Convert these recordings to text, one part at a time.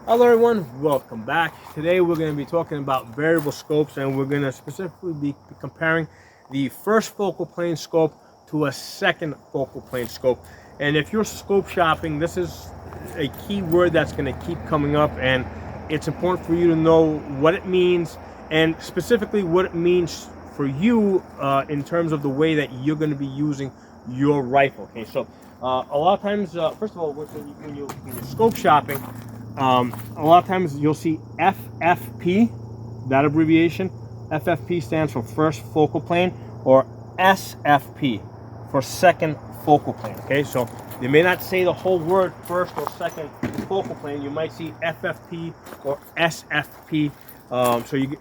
Hello everyone, welcome back. Today we're going to be talking about variable scopes, and we're going to specifically be comparing the first focal plane scope to a second focal plane scope. And if you're scope shopping, this is a key word that's going to keep coming up, and it's important for you to know what it means and specifically what it means for you in terms of the way that you're going to be using your rifle. Okay, so a lot of times, first of all, when you're scope shopping, a lot of times you'll see FFP, that abbreviation. FFP stands for first focal plane, or SFP for second focal plane. Okay, so they may not say the whole word first or second focal plane. You might see FFP or SFP.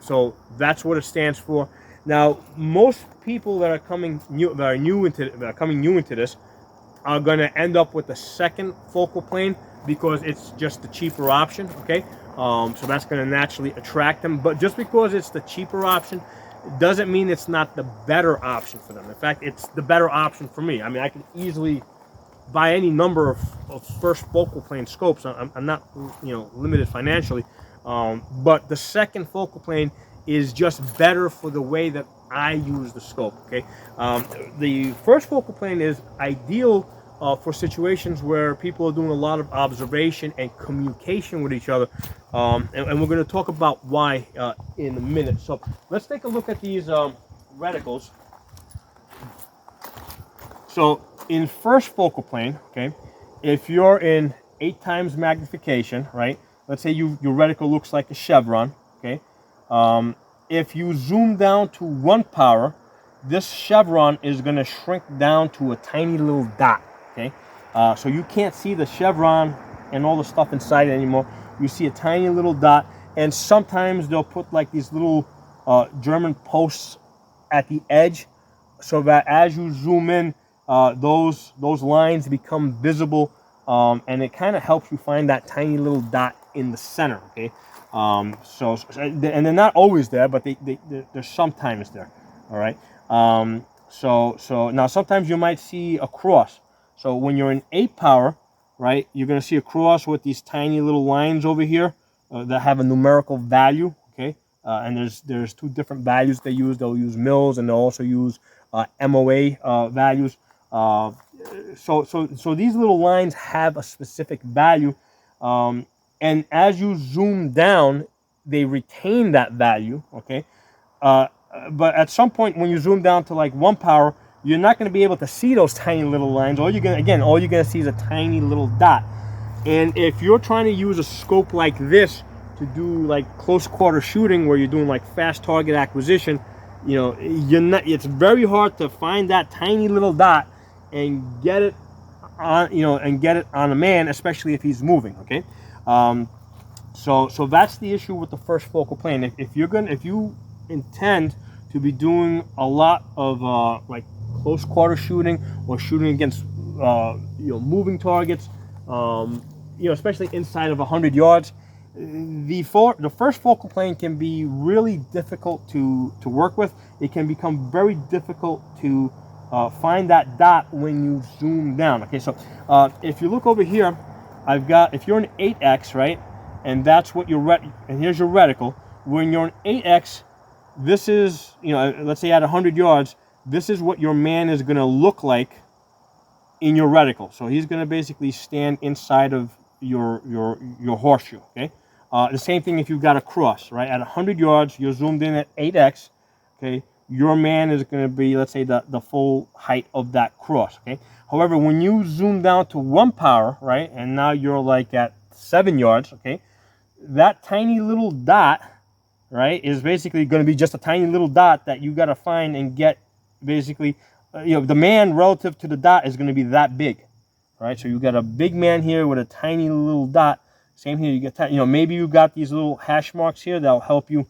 So that's what it stands for. Now, most people that are coming new into this are going to end up with the second focal plane because it's just the cheaper option. Okay, so that's going to naturally attract them. But just because it's the cheaper option doesn't mean it's not the better option for them. In fact, it's the better option for me. I mean, I can easily buy any number of first focal plane scopes. I'm not limited financially, but the second focal plane is just better for the way that I use the scope. Okay, the first focal plane is ideal for situations where people are doing a lot of observation and communication with each other, and we're going to talk about why in a minute. So let's take a look at these reticles. So in first focal plane, okay, if you're in 8 times magnification, right? Let's say your reticle looks like a chevron, okay. If you zoom down to 1 power, this chevron is going to shrink down to a tiny little dot. Okay, so you can't see the chevron and all the stuff inside it anymore. You see a tiny little dot, and sometimes they'll put like these little German posts at the edge, so that as you zoom in, those lines become visible, and it kind of helps you find that tiny little dot in the center. Okay, and they're not always there, but they're sometimes there. All right. So now sometimes you might see a cross. So when you're in 8 power, right, you're going to see a cross with these tiny little lines over here that have a numerical value, okay? And there's 2 different values they use. They'll use mils, and they'll also use MOA values. So these little lines have a specific value, and as you zoom down, they retain that value, okay? But at some point, when you zoom down to like 1 power, you're not going to be able to see those tiny little lines. All you're going to see is a tiny little dot. And if you're trying to use a scope like this to do like close quarter shooting, where you're doing like fast target acquisition, it's very hard to find that tiny little dot and get it on a man, especially if he's moving. Okay, so that's the issue with the first focal plane. If you intend to be doing a lot of like close quarter shooting or shooting against moving targets, especially inside of 100 yards, the first focal plane can be really difficult to work with. It can become very difficult to find that dot when you zoom down. Okay, so if you look over here, if you're an 8x, right, and that's what and here's your reticle. When you're an 8x, this is, let's say at 100 yards, this is what your man is going to look like in your reticle. So he's going to basically stand inside of your horseshoe, okay? The same thing if you've got a cross, right? At 100 yards, you're zoomed in at 8x, okay? Your man is going to be, let's say, the full height of that cross, okay? However, when you zoom down to 1 power, right, and now you're like at 7 yards, okay, that tiny little dot, right, is basically going to be just a tiny little dot that you got to find and get. Basically, the man relative to the dot is going to be that big, right? So you got a big man here with a tiny little dot. Same here, you get maybe you got these little hash marks here that'll help you,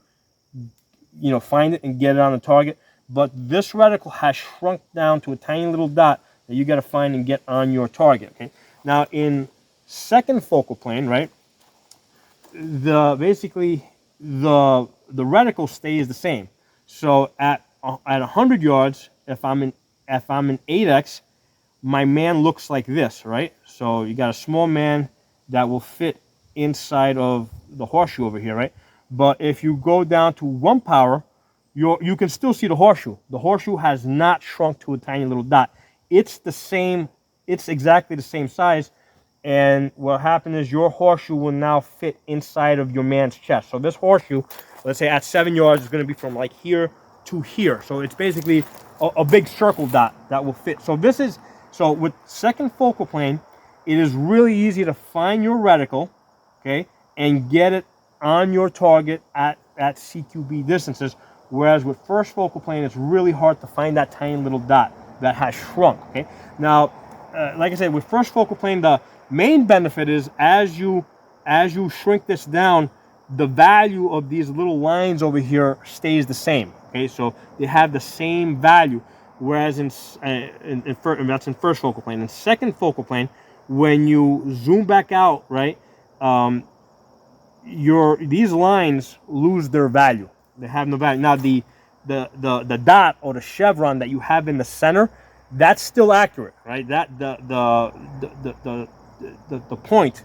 find it and get it on the target. But this reticle has shrunk down to a tiny little dot that you got to find and get on your target. Okay. Now in second focal plane, right? The reticle stays the same. So at 100 yards, if I'm in 8x, my man looks like this, right? So you got a small man that will fit inside of the horseshoe over here, right? But if you go down to 1 power, you can still see the horseshoe. The horseshoe has not shrunk to a tiny little dot. It's the same, it's exactly the same size. And what happened is your horseshoe will now fit inside of your man's chest. So this horseshoe, let's say at 7 yards, is going to be from like here to here. So it's basically a big circle dot that will fit. So this is, so with second focal plane, it is really easy to find your reticle, okay, and get it on your target at CQB distances. Whereas with first focal plane, it's really hard to find that tiny little dot that has shrunk, okay? Now, like I said, with first focal plane, the main benefit is as you shrink this down, the value of these little lines over here stays the same, okay? So they have the same value, whereas that's in first focal plane. In second focal plane, when you zoom back out, right, these lines lose their value. They have no value. Now the dot or the chevron that you have in the center, that's still accurate, right? That the point,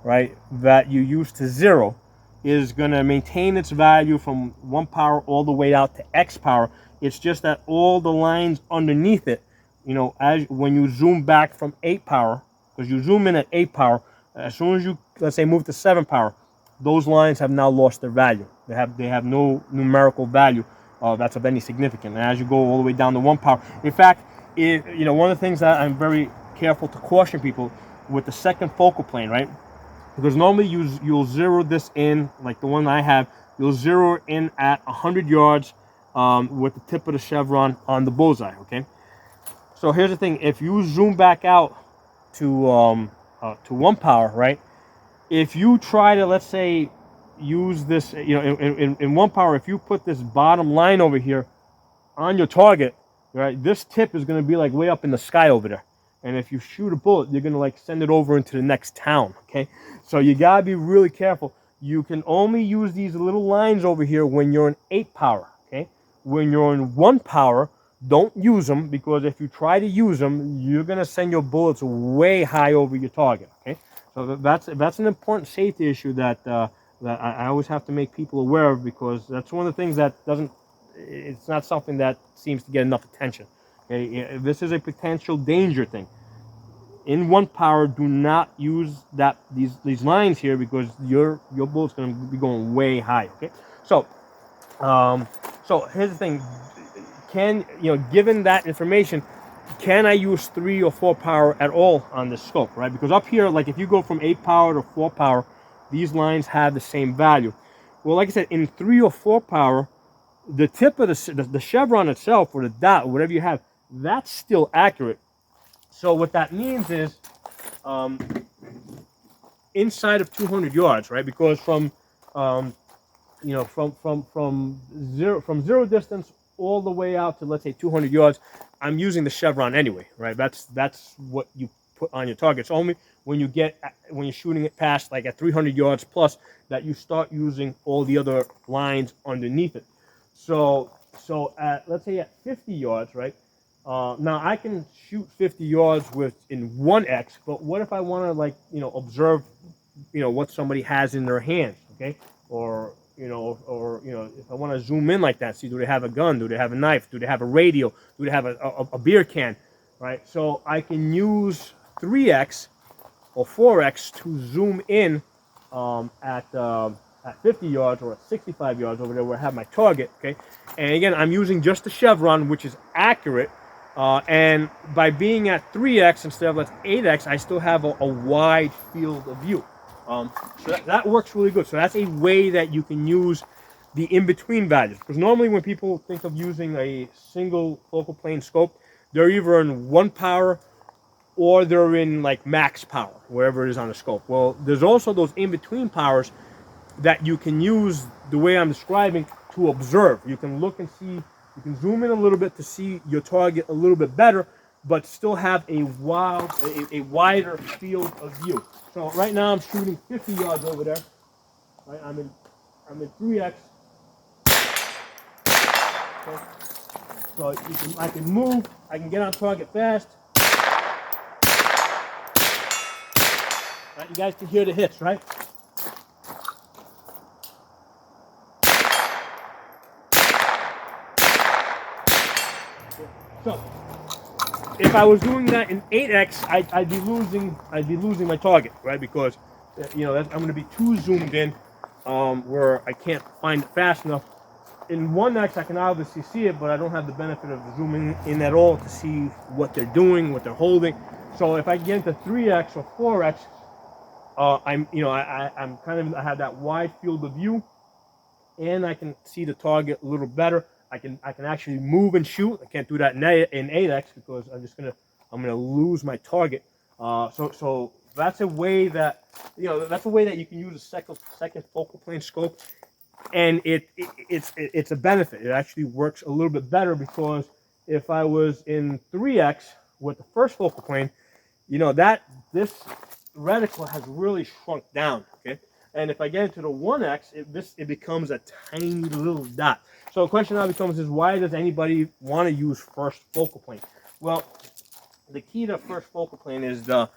right, that you use to 0 is going to maintain its value from 1 power all the way out to X power. It's just that all the lines underneath it, you know, as when you zoom back from 8 power, because you zoom in at 8 power, as soon as you, let's say, move to 7 power, those lines have now lost their value. They have no numerical value that's of any significance. And as you go all the way down to 1 power, in fact, you know, one of the things that I'm very careful to caution people with the second focal plane, right? Because normally you'll zero this in, like the one I have, you'll zero in at 100 yards with the tip of the chevron on the bullseye, okay? So here's the thing: if you zoom back out to 1 power, right? If you try to, let's say, use this, you know, in 1 power, if you put this bottom line over here on your target, right, this tip is going to be like way up in the sky over there. And if you shoot a bullet, you're going to like send it over into the next town, okay? So you got to be really careful. You can only use these little lines over here when you're in 8 power, okay? When you're in 1 power, don't use them, because if you try to use them, you're going to send your bullets way high over your target, okay? So that's an important safety issue that I always have to make people aware of, because that's one of the things that it's not something that seems to get enough attention. Okay? This is a potential danger thing. In 1 power, do not use these lines here, because your bullet's going to be going way high. Okay, so here's the thing: given that information, can I use 3 or 4 power at all on this scope, right? Because up here, like if you go from 8 power to 4 power, these lines have the same value. Well, like I said, in 3 or 4 power, the tip of the chevron itself, or the dot, whatever you have, that's still accurate. So what that means is, inside of 200 yards, right? Because from zero distance all the way out to, let's say, 200 yards, I'm using the chevron anyway, right? That's what you put on your target. It's only when you're shooting it past, like at 300 yards plus, that you start using all the other lines underneath it. So at, let's say, at 50 yards, right? Now I can shoot 50 yards in 1x, but what if I want to, like, observe, what somebody has in their hands, okay? Or if I want to zoom in like that, see, do they have a gun? Do they have a knife? Do they have a radio? Do they have a beer can, right? So I can use 3x or 4x to zoom in at 50 yards or at 65 yards over there where I have my target, okay? And again, I'm using just the chevron, which is accurate. And by being at 3x instead of, let's 8x, I still have a wide field of view. So that works really good. So that's a way that you can use the in-between values. Because normally when people think of using a single focal plane scope, they're either in 1 power or they're in like max power, wherever it is on the scope. Well, there's also those in-between powers that you can use the way I'm describing to observe. You can look and see, you can zoom in a little bit to see your target a little bit better, but still have a wider field of view. So right now I'm shooting 50 yards over there. Right, I'm in 3x. Okay. So I can move. I can get on target fast. Right, you guys can hear the hits, right? So if I was doing that in 8x, I'd be losing my target, right? Because I'm going to be too zoomed in, where I can't find it fast enough. In 1x, I can obviously see it, but I don't have the benefit of zooming in at all to see what they're doing, what they're holding. So if I get into 3x or 4x, I have that wide field of view, and I can see the target a little better. I can actually move and shoot. I can't do that in 8x because I'm gonna lose my target. So that's a way that you can use a second focal plane scope, and it's a benefit. It actually works a little bit better because if I was in 3x with the first focal plane, this reticle has really shrunk down. Okay. And if I get into the 1x, it becomes a tiny little dot. So the question now becomes is, why does anybody want to use first focal plane? Well, the key to first focal plane is the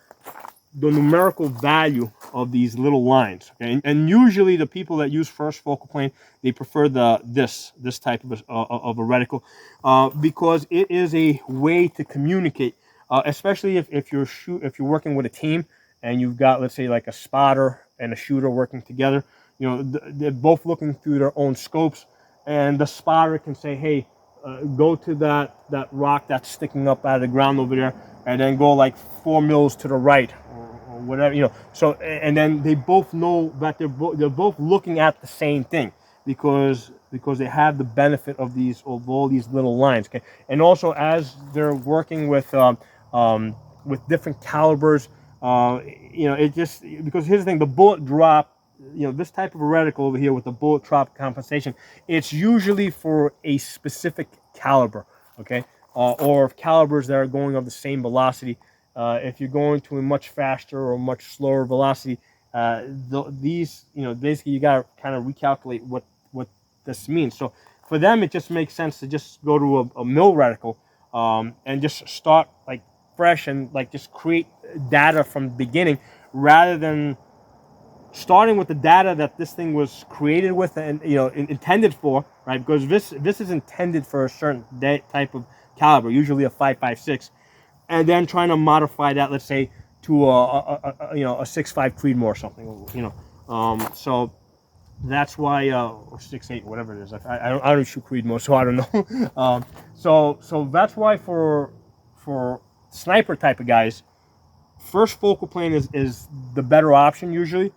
numerical value of these little lines. Okay? And usually the people that use first focal plane, they prefer this type of a reticle because it is a way to communicate, especially if you're working with a team and you've got, let's say, like a spotter and a shooter working together. They're both looking through their own scopes, and the spotter can say, hey, go to that rock that's sticking up out of the ground over there, and then go like 4 mils to the right, or whatever. So, and then they both know that they're both looking at the same thing because they have the benefit of all these little lines. Okay, and also as they're working with different calibers. It just, because here's the thing, the bullet drop, this type of a reticle over here with the bullet drop compensation, it's usually for a specific caliber, okay, or calibers that are going of the same velocity. If you're going to a much faster or much slower velocity, basically you got to kind of recalculate what this means. So for them, it just makes sense to just go to a mil reticle and just start like fresh and like just create data from the beginning rather than starting with the data that this thing was created with and intended for, right? Because this is intended for a certain type of caliber, usually a 5.56, and then trying to modify that, let's say, to a 6.5 Creedmoor or something, so that's why or 6.8, whatever it is. I don't shoot Creedmoor, so I don't know. So that's why for sniper type of guys, first focal plane is the better option usually,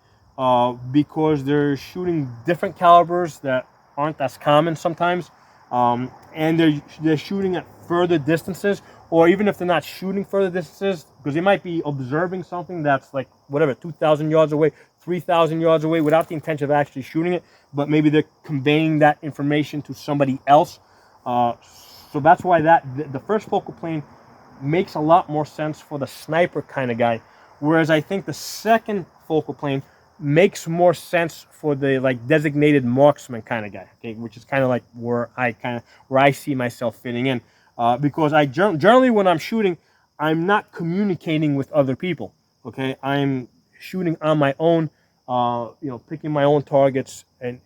because they're shooting different calibers that aren't as common sometimes, and they're shooting at further distances, or even if they're not shooting further distances, because they might be observing something that's like whatever 2,000 yards away, 3,000 yards away, without the intention of actually shooting it, but maybe they're conveying that information to somebody else. So that's why the first focal plane makes a lot more sense for the sniper kind of guy, whereas I think the second focal plane makes more sense for the like designated marksman kind of guy, okay, which is kind of like where I see myself fitting in, because I generally when I'm shooting, I'm not communicating with other people, okay, I'm shooting on my own, picking my own targets and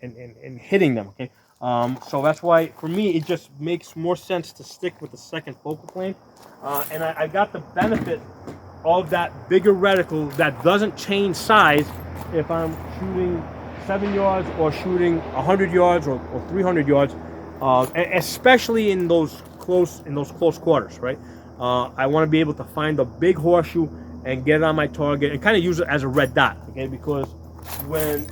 hitting them, okay. So that's why for me it just makes more sense to stick with the second focal plane, and I got the benefit of that bigger reticle that doesn't change size if I'm shooting 7 yards or shooting 100 yards or 300 yards, especially in those close quarters, right? I want to be able to find a big horseshoe and get it on my target and kind of use it as a red dot, okay? Because when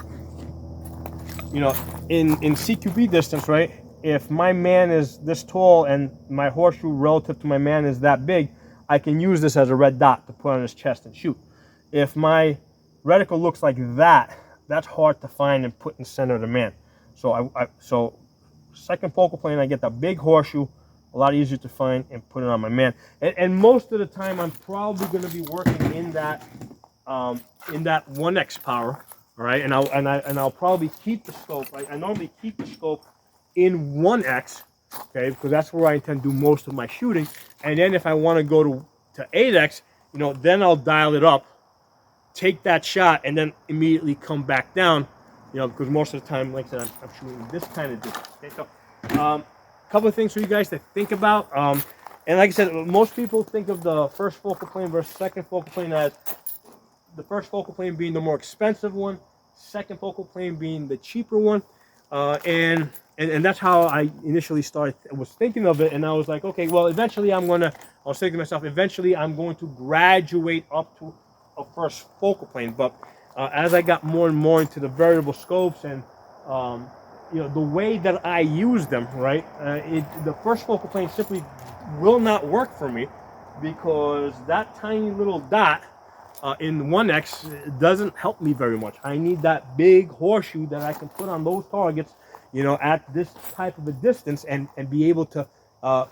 in CQB distance, right? If my man is this tall and my horseshoe relative to my man is that big, I can use this as a red dot to put on his chest and shoot. If my reticle looks like that, that's hard to find and put in center of the man. So second focal plane, I get the big horseshoe, a lot easier to find and put it on my man. And most of the time, I'm probably going to be working in that 1x power, all right. And I'll probably keep the scope. I normally keep the scope in 1x, okay, because that's where I intend to do most of my shooting. And then if I want to go to 8x, then I'll dial it up, take that shot, and then immediately come back down, because most of the time, like I said, I'm shooting this kind of distance. Okay, so a couple of things for you guys to think about. And like I said, most people think of the first focal plane versus second focal plane as the first focal plane being the more expensive one, second focal plane being the cheaper one, and that's how I initially was thinking of it. And I was like, okay, well, eventually I was thinking to myself, eventually I'm going to graduate up to a first focal plane. But as I got more and more into the variable scopes and the way that I use them, right, the first focal plane simply will not work for me because that tiny little dot in 1x doesn't help me very much. I need that big horseshoe that I can put on those targets, at this type of a distance and be able to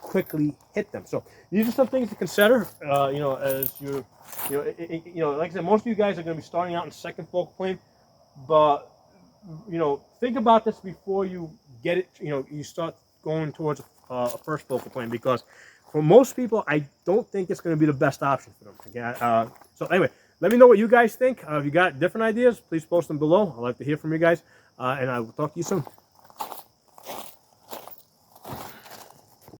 quickly hit them. So these are some things to consider, as like I said, most of you guys are going to be starting out in second focal plane, but think about this before you get it, you start going towards a first focal plane, because for most people, I don't think it's going to be the best option for them. Okay? So anyway, let me know what you guys think. If you got different ideas, please post them below. I'd like to hear from you guys, and I will talk to you soon.